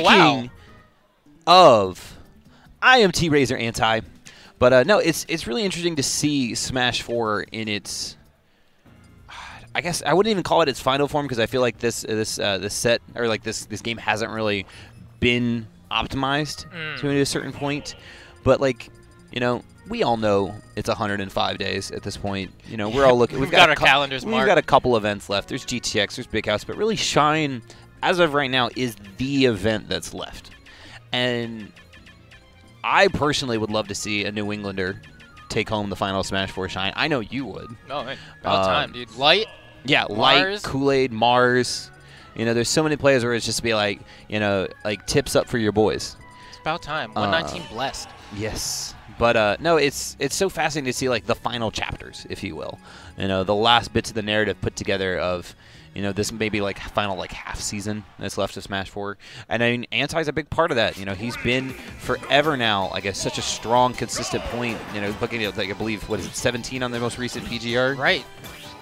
Speaking of IMT.RZR anti, but no, it's really interesting to see Smash 4 in its. I guess I wouldn't even call it its final form because I feel like this set or like this game hasn't really been optimized to a certain point. But like, you know, we all know it's 105 days at this point. You know, we're all looking. We've got our calendars marked. We've got a couple events left. There's GTX, there's Big House, but really Shine, as of right now, is the event that's left. And I personally would love to see a New Englander take home the final Smash 4 Shine. I know you would. Oh, man. About time, dude. Light. Yeah, Mars. Light, Kool-Aid, Mars. You know, there's so many players where it's just be like, you know, like tips up for your boys. It's about time. 119 blessed. Yes. But no, it's so fascinating to see like the final chapters, if you will. You know, the last bits of the narrative put together of, you know, this maybe like final like half season that's left of Smash 4. And I mean, Anti's a big part of that. You know, he's been forever now like such a strong, consistent point. You know, looking at like I believe what is it, 17 on the most recent PGR. Right.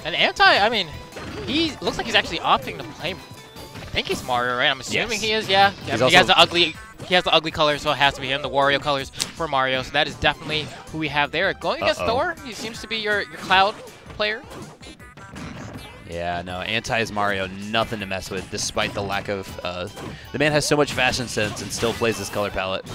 And Anti, I mean, he looks like he's actually opting to play. I think he's Mario, right? I'm assuming he is. Yeah. I mean, he has the ugly colors, so it has to be him. The Wario colors for Mario. So that is definitely who we have there. Going against Thor, he seems to be your Cloud player. Yeah, no, Anti's Mario, nothing to mess with, despite the lack of. The man has so much fashion sense and still plays this color palette.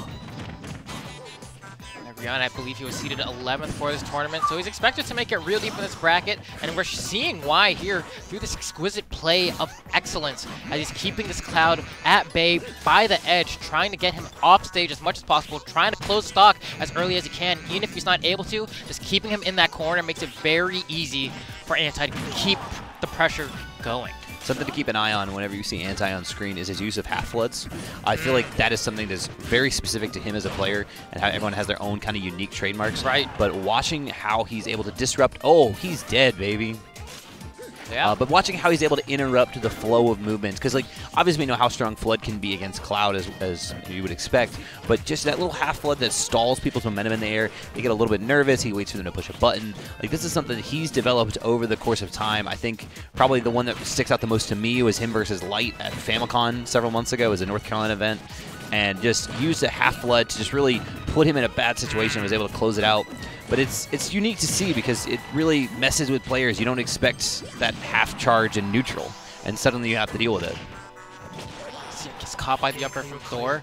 Rihanna, I believe he was seeded 11th for this tournament, so he's expected to make it real deep in this bracket, and we're seeing why here through this exquisite play of excellence as he's keeping this Cloud at bay by the edge, trying to get him off stage as much as possible, trying to close stock as early as he can, even if he's not able to. Just keeping him in that corner makes it very easy for Anti to keep the pressure going. Something to keep an eye on whenever you see Anti on screen is his use of half floods. I feel like that is something that's very specific to him as a player, and how everyone has their own kind of unique trademarks. Right. But watching how he's able to disrupt, oh, he's dead, baby. Yeah. But watching how he's able to interrupt the flow of movements, because like obviously we know how strong Flood can be against Cloud as you would expect, but just that little half Flood that stalls people's momentum in the air, they get a little bit nervous, he waits for them to push a button. Like this is something that he's developed over the course of time. I think probably the one that sticks out the most to me was him versus Light at Famicom several months ago. It was a North Carolina event, and just used a half Flood to just really put him in a bad situation and was able to close it out. But it's unique to see because it really messes with players. You don't expect that half charge in neutral, and suddenly you have to deal with it. Gets caught by the upper from Thor.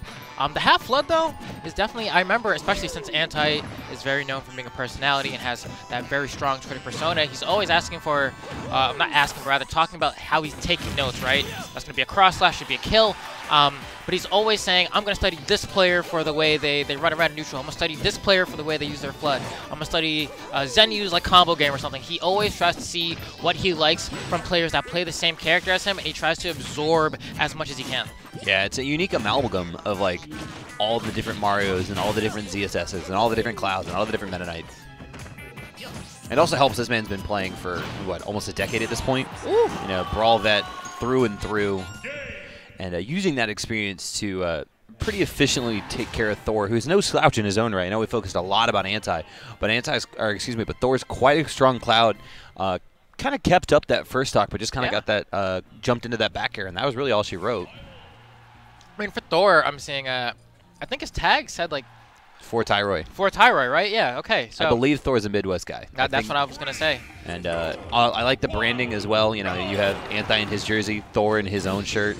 The half flood though is definitely, I remember, especially since Anti is very known for being a personality and has that very strong Twitter persona, he's always asking for, not asking, but rather talking about how he's taking notes, right? That's going to be a cross slash, should be a kill. But he's always saying, I'm going to study this player for the way they run around neutral. I'm going to study this player for the way they use their flood. I'm going to study Zenu's like combo game or something. He always tries to see what he likes from players that play the same character as him, and he tries to absorb as much as he can. Yeah, it's a unique amalgam of like all the different Marios and all the different ZSSs and all the different Clouds and all the different Meta Knights. It also helps this man's been playing for, what, almost a decade at this point? Ooh. You know, Brawl vet through and through. And using that experience to pretty efficiently take care of Thor, who's no slouch in his own right. I know we focused a lot about Anti, but Thor's quite a strong Cloud. Kind of kept up that first stock, but just kind of got that jumped into that back air, and that was really all she wrote. I mean, for Thor, I'm seeing, I think his tag said like For Tyroy. For Tyroy, right? Yeah, okay. So I believe Thor's a Midwest guy. That's what I was going to say. And I like the branding as well. You know, you have Anti in his jersey, Thor in his own shirt.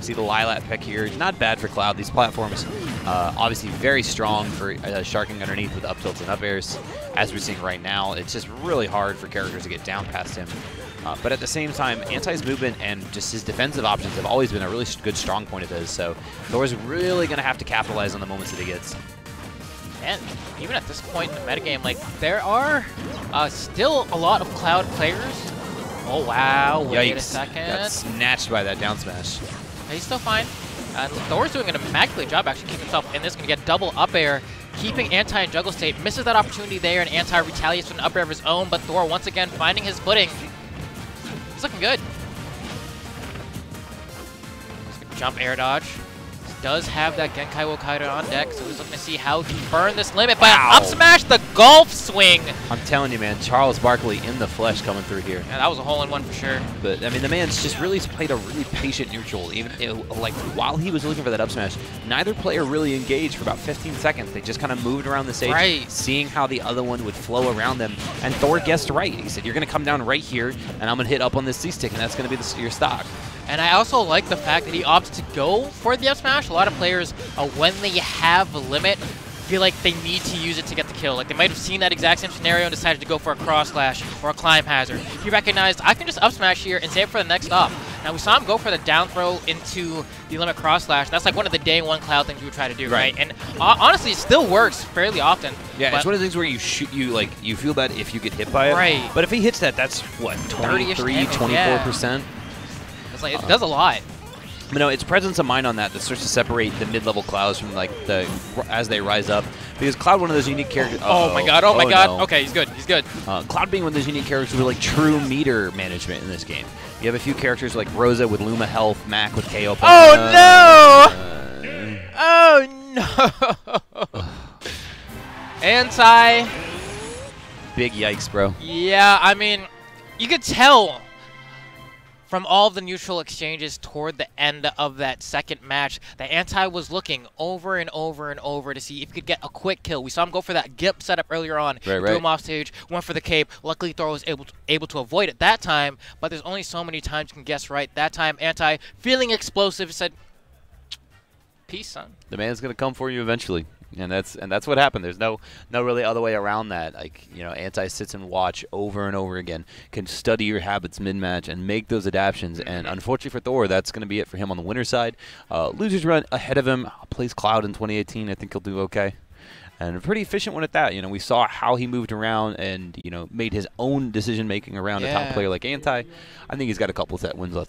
See the Lilac pick here. Not bad for Cloud. These platforms obviously very strong for sharking underneath with up tilts and up airs. As we're seeing right now, it's just really hard for characters to get down past him. But at the same time, Anti's movement and just his defensive options have always been a really good strong point of his. So Thor's really going to have to capitalize on the moments that he gets. And even at this point in the metagame, like, there are still a lot of Cloud players. Oh, wow. Wait a second. Got snatched by that down smash. He's still fine. And Thor's doing an immaculate job actually keeping himself in this. Going to get double up air, keeping Anti in juggle state. Misses that opportunity there, and Anti retaliates with an up air of his own. But Thor once again finding his footing. He's looking good. He's going to jump air dodge. does have that Genkai Wokaida on deck, so he's looking to see how he can burn this limit. But up smash the golf swing. I'm telling you, man, Charles Barkley in the flesh coming through here. Yeah, that was a hole-in-one for sure. But, I mean, the man's just really played a really patient neutral. Even like while he was looking for that up smash, neither player really engaged for about 15 seconds. They just kind of moved around the stage, seeing how the other one would flow around them. And Thor guessed right. He said, you're going to come down right here, and I'm going to hit up on this C-stick, and that's going to be your stock. And I also like the fact that he opts to go for the up smash. A lot of players, when they have a limit, feel like they need to use it to get the kill. Like they might have seen that exact same scenario and decided to go for a cross slash or a climb hazard. He recognized, I can just up smash here and save it for the next up. Now we saw him go for the down throw into the limit cross slash. That's like one of the day one Cloud things you would try to do, right? And honestly, it still works fairly often. Yeah, it's one of the things where you shoot, you feel bad if you get hit by it. Right. But if he hits that, that's what, 23, 24%? It's like, it does a lot. You know, it's presence of mind on that starts to separate the mid-level Clouds from like as they rise up. Because Cloud, one of those unique characters. Oh my god! Oh my god! No. Okay, he's good. He's good. Cloud being one of those unique characters with like true meter management in this game. You have a few characters like Rosa with Luma health, Mac with KO. Oh no! Oh no! Anti. Big yikes, bro. Yeah, I mean, you could tell from all the neutral exchanges toward the end of that second match, the Anti was looking over and over and over to see if he could get a quick kill. We saw him go for that Gimp setup earlier on, threw him off stage, went for the cape. Luckily, Thor was able to avoid it that time, but there's only so many times you can guess right. That time, Anti, feeling explosive, said, peace, son. The man's going to come for you eventually. And that's what happened. There's no really other way around that. Like, you know, Anti sits and watch over and over again, can study your habits mid-match and make those adaptions. And unfortunately for Thor, that's going to be it for him on the winner's side. Losers run ahead of him. Plays Cloud in 2018. I think he'll do okay. And a pretty efficient one at that. You know, we saw how he moved around and, you know, made his own decision-making around a top player like Anti. I think he's got a couple set wins left in him.